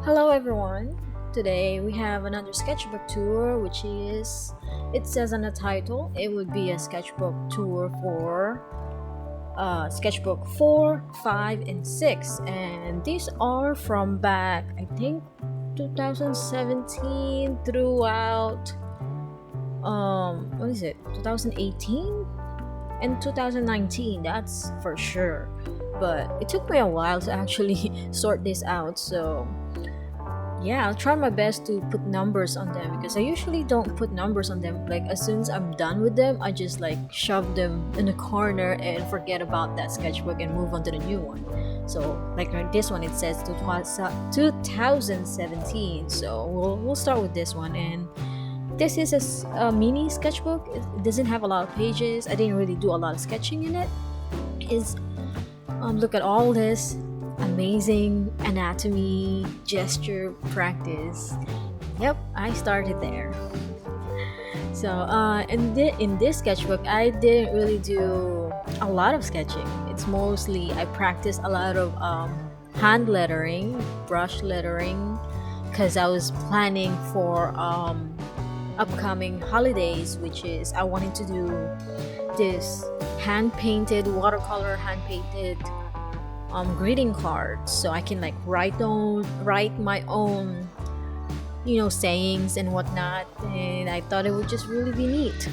Hello everyone. Today we have another sketchbook tour, which is, it says on the title, it would be a sketchbook tour for sketchbook 4, 5, and 6. And these are from back, I think, 2017 throughout, what is it, 2018 and 2019, that's for sure. But it took me a while to actually sort this out, so yeah, I'll try my best to put numbers on them because I usually don't put numbers on them. Like, as soon as I'm done with them, I just like shove them in a corner and forget about that sketchbook and move on to the new one. So, like this one, it says 2017. So we'll start with this one. And this is a mini sketchbook. It doesn't have a lot of pages. I didn't really do a lot of sketching in it. Is Look at all this amazing anatomy gesture practice. Yep, I started there. So in this sketchbook, I didn't really do a lot of sketching. It's mostly I practiced a lot of hand lettering, brush lettering, because I was planning for upcoming holidays, which is I wanted to do this hand painted watercolor hand painted greeting cards, so I can like write my own sayings and whatnot. And I thought it would just really be neat.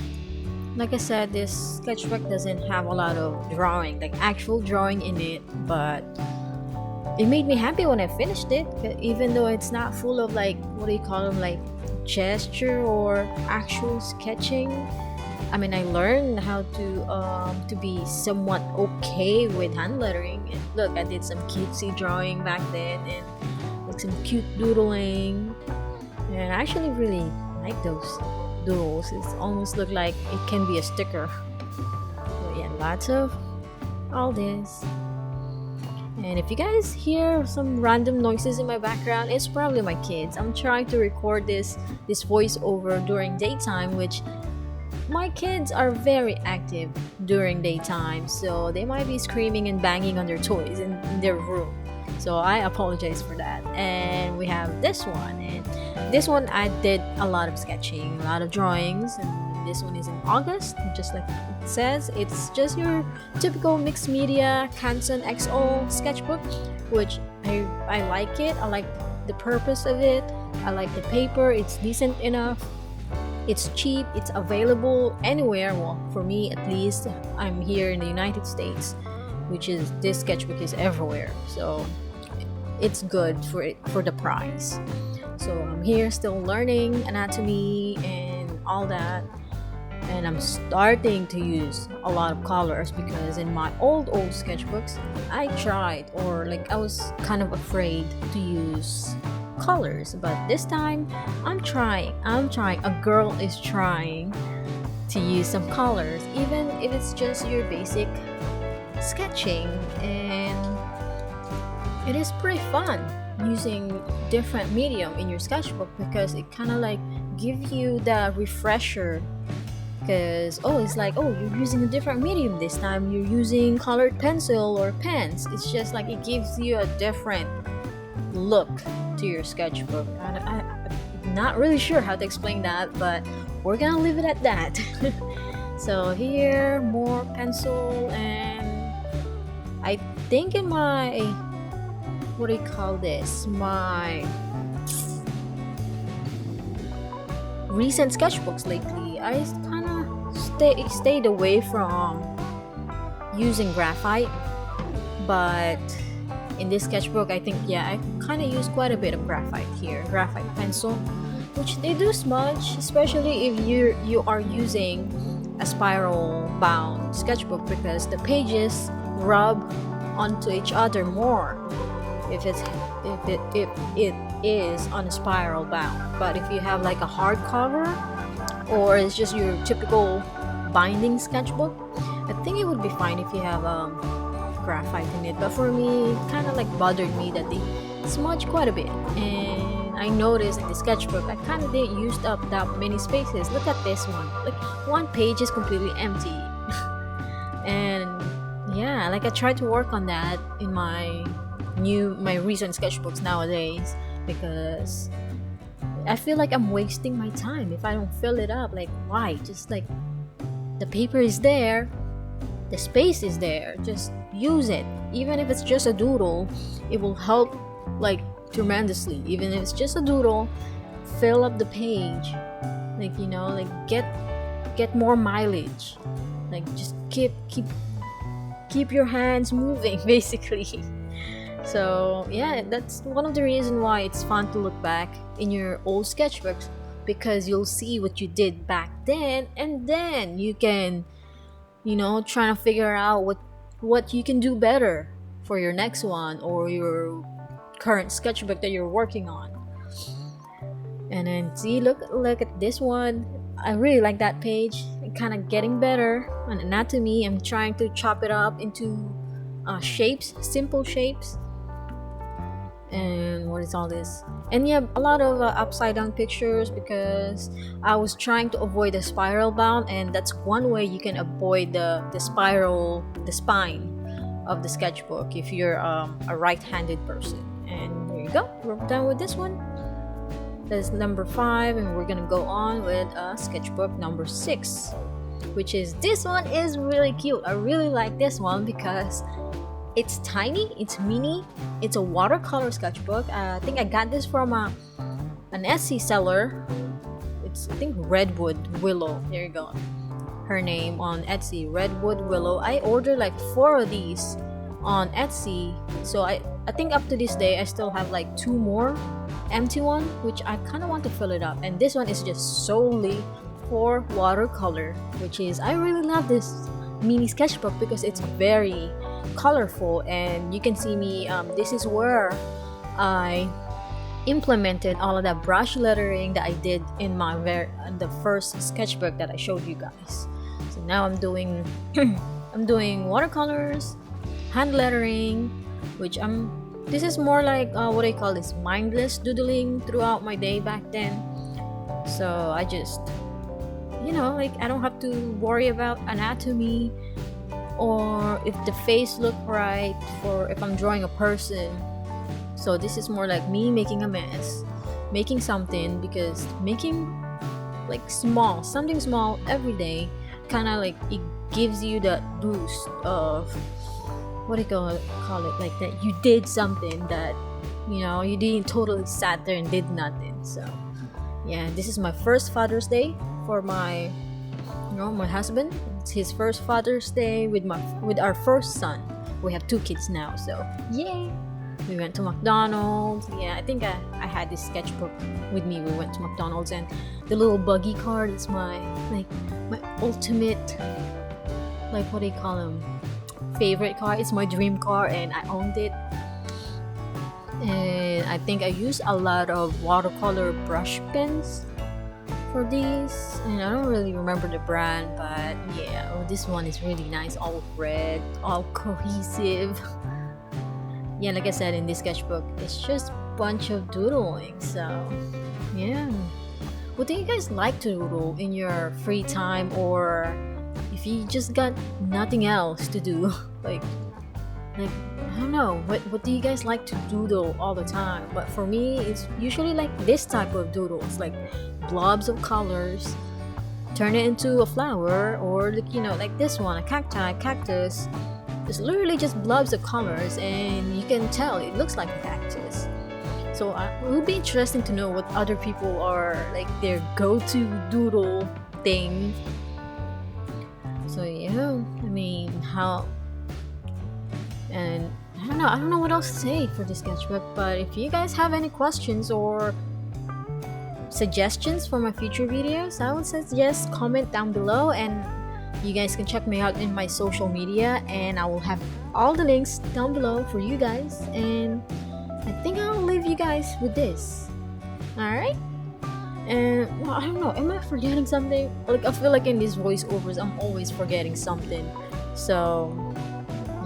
Like I said, this sketchbook doesn't have a lot of drawing, like actual drawing in it, but it made me happy when I finished it, even though it's not full of like, what do you call them, like gesture or actual sketching. I mean, I learned how to be somewhat okay with hand lettering. And look, I did some cutesy drawing back then and like some cute doodling. And I actually really like those doodles. It almost look like it can be a sticker. So yeah, lots of all this. And if you guys hear some random noises in my background, it's probably my kids. I'm trying to record this voiceover during daytime, which my kids are very active during daytime, so they might be screaming and banging on their toys in their room. So I apologize for that. And we have this one, and this one I did a lot of sketching, a lot of drawings, and this one is in August, just like it says. It's just your typical mixed media Canson XO sketchbook, which I like it. I like the purpose of it. I like the paper. It's decent enough. It's cheap, it's available anywhere. Well, for me at least, I'm here in the United States, which is this sketchbook is everywhere. So it's good for the price. So I'm here still learning anatomy and all that. And I'm starting to use a lot of colors because in my old sketchbooks, I tried, or like I was kind of afraid to use colors, but this time I'm trying. A girl is trying to use some colors, even if it's just your basic sketching. And it is pretty fun using different medium in your sketchbook because it kind of like give you the refresher. Because it's like, you're using a different medium this time, you're using colored pencil or pens. It's just like it gives you a different look to your sketchbook. I'm not really sure how to explain that, but we're gonna leave it at that. So here, more pencil, and I think in my, what do you call this, my recent sketchbooks lately, I kind of stayed away from using graphite, but in this sketchbook, I think, I kind of use quite a bit of graphite here, graphite pencil, which they do smudge, especially if you are using a spiral bound sketchbook, because the pages rub onto each other more if it is on a spiral bound. But if you have like a hardcover, or it's just your typical binding sketchbook, I think it would be fine if you have graphite in it. But for me, it kind of like bothered me that they smudge quite a bit. And I noticed in the sketchbook, I kind of didn't use up that many spaces. Look at this one, like one page is completely empty. And like I tried to work on that in my recent sketchbooks nowadays, because I feel like I'm wasting my time if I don't fill it up. Like, why? Just like, the paper is there, the space is there, just use it. Even if it's just a doodle, it will help like tremendously. Even if it's just a doodle, fill up the page. Like, like get more mileage. Like, just keep your hands moving basically. So yeah, that's one of the reasons why it's fun to look back in your old sketchbooks, because you'll see what you did back then, and then you can, try to figure out what you can do better for your next one or your current sketchbook that you're working on. And then see, look at this one. I really like that page. Kind of getting better on anatomy. I'm trying to chop it up into shapes, simple shapes. And what is all this? And yeah, a lot of upside down pictures, because I was trying to avoid the spiral bound, and that's one way you can avoid the spine of the sketchbook if you're a right-handed person. And there you go, we're done with this one. That's number 5, and we're gonna go on with sketchbook number 6, which is this one. Is really cute. I really like this one because it's tiny, it's mini, it's a watercolor sketchbook. I think I got this from an Etsy seller. It's, I think, Redwood Willow. There you go. Her name on Etsy, Redwood Willow. I ordered like 4 of these on Etsy. So I think up to this day I still have like 2 more empty one, which I kind of want to fill it up. And this one is just solely for watercolor, which is, I really love this mini sketchbook because it's very colorful. And you can see me, this is where I implemented all of that brush lettering that I did in the first sketchbook that I showed you guys. So now I'm doing I'm doing watercolors, hand lettering, which this is more like what I call this, mindless doodling throughout my day back then. So I just, like, I don't have to worry about anatomy or if the face look right for if I'm drawing a person. So this is more like me making a mess, making something, because making like something small every day, kind of like it gives you that boost of, what do you call it, like that you did something that, you didn't totally sat there and did nothing. So yeah, this is my first Father's Day for my husband. It's his first Father's Day with our first son. We have 2 kids now, so yay. We went to McDonald's. Yeah, I think I had this sketchbook with me. We went to McDonald's, and the little buggy card is my ultimate, like, what do you call them, favorite car. It's my dream car, and I owned it. And I think I used a lot of watercolor brush pens for these, and I don't really remember the brand, but yeah, this one is really nice, all red, all cohesive. Yeah, like I said, in this sketchbook, it's just a bunch of doodling. So yeah, what do you guys like to doodle in your free time, or if you just got nothing else to do? like I don't know, what do you guys like to doodle all the time? But for me, it's usually like this type of doodles, like blobs of colors, turn it into a flower, or like this one, a cactus. It's literally just blobs of colors, and you can tell it looks like a cactus. So it would be interesting to know what other people are like their go-to doodle thing. So yeah, I mean, and I don't know what else to say for this sketchbook. But if you guys have any questions or suggestions for my future videos, I would suggest comment down below, and you guys can check me out in my social media, and I will have all the links down below for you guys. And I think I'll leave you guys with this. Alright? And I don't know, am I forgetting something? Like, I feel like in these voiceovers I'm always forgetting something. So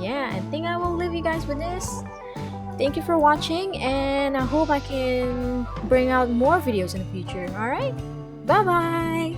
yeah, I think I will leave you guys with this. Thank you for watching, and I hope I can bring out more videos in the future. Alright? Bye bye!